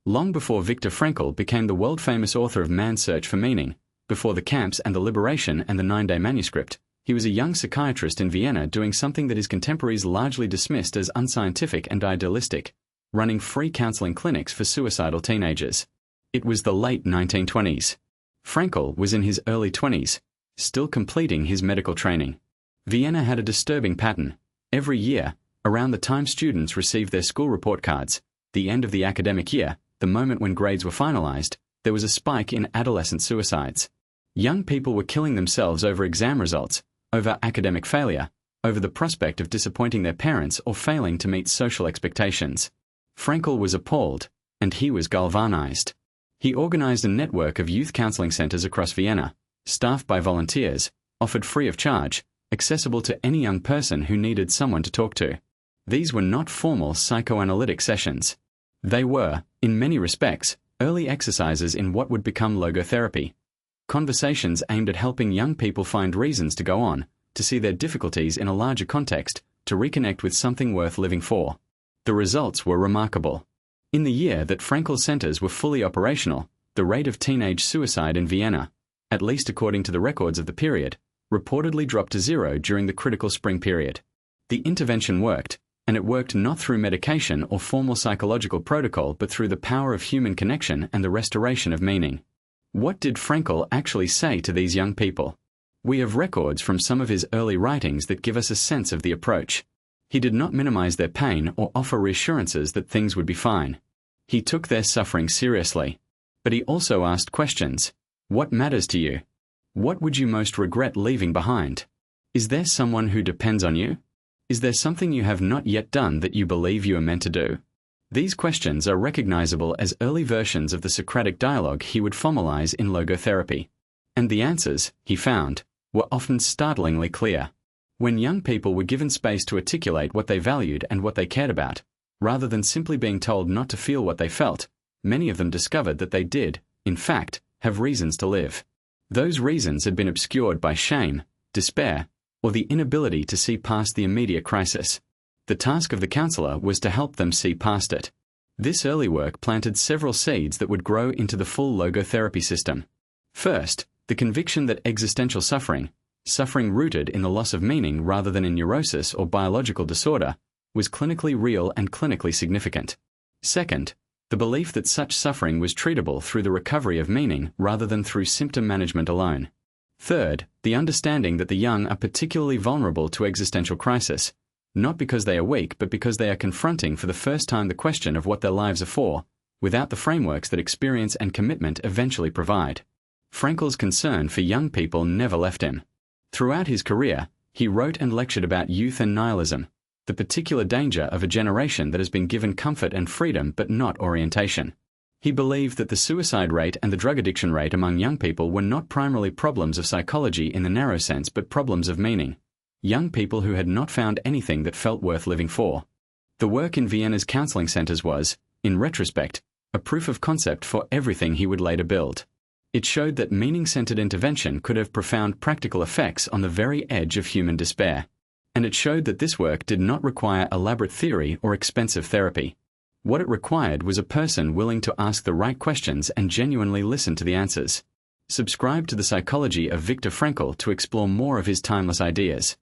Long before Viktor Frankl became the world-famous author of Man's Search for Meaning, before the camps and the liberation and the 9-day manuscript, he was a young psychiatrist in Vienna doing something that his contemporaries largely dismissed as unscientific and idealistic, running free counseling clinics for suicidal teenagers. It was the late 1920s. Frankl was in his early 20s, still completing his medical training. Vienna had a disturbing pattern. Every year, around the time students received their school report cards, the end of the academic year, the moment when grades were finalized, there was a spike in adolescent suicides. Young people were killing themselves over exam results, over academic failure, over the prospect of disappointing their parents or failing to meet social expectations. Frankl was appalled, and he was galvanized. He organized a network of youth counseling centers across Vienna, staffed by volunteers, offered free of charge, accessible to any young person who needed someone to talk to. These were not formal psychoanalytic sessions. They were, in many respects, early exercises in what would become logotherapy. Conversations aimed at helping young people find reasons to go on, to see their difficulties in a larger context, to reconnect with something worth living for. The results were remarkable. In the year that Frankl centers were fully operational, the rate of teenage suicide in Vienna, at least according to the records of the period, reportedly dropped to zero during the critical spring period. The intervention worked, and it worked not through medication or formal psychological protocol but through the power of human connection and the restoration of meaning. What did Frankl actually say to these young people? We have records from some of his early writings that give us a sense of the approach. He did not minimize their pain or offer reassurances that things would be fine. He took their suffering seriously. But he also asked questions. What matters to you? What would you most regret leaving behind? Is there someone who depends on you? Is there something you have not yet done that you believe you are meant to do? These questions are recognizable as early versions of the Socratic dialogue he would formalize in logotherapy. And the answers, he found, were often startlingly clear. When young people were given space to articulate what they valued and what they cared about, rather than simply being told not to feel what they felt, many of them discovered that they did, in fact, have reasons to live. Those reasons had been obscured by shame, despair, or the inability to see past the immediate crisis. The task of the counselor was to help them see past it. This early work planted several seeds that would grow into the full logotherapy system. First, the conviction that existential suffering rooted in the loss of meaning rather than in neurosis or biological disorder, was clinically real and clinically significant. Second, the belief that such suffering was treatable through the recovery of meaning rather than through symptom management alone. Third, the understanding that the young are particularly vulnerable to existential crisis, not because they are weak but because they are confronting for the first time the question of what their lives are for, without the frameworks that experience and commitment eventually provide. Frankl's concern for young people never left him. Throughout his career, he wrote and lectured about youth and nihilism, the particular danger of a generation that has been given comfort and freedom but not orientation. He believed that the suicide rate and the drug addiction rate among young people were not primarily problems of psychology in the narrow sense but problems of meaning. Young people who had not found anything that felt worth living for. The work in Vienna's counseling centers was, in retrospect, a proof of concept for everything he would later build. It showed that meaning-centered intervention could have profound practical effects on the very edge of human despair. And it showed that this work did not require elaborate theory or expensive therapy. What it required was a person willing to ask the right questions and genuinely listen to the answers. Subscribe to The Psychology of Viktor Frankl to explore more of his timeless ideas.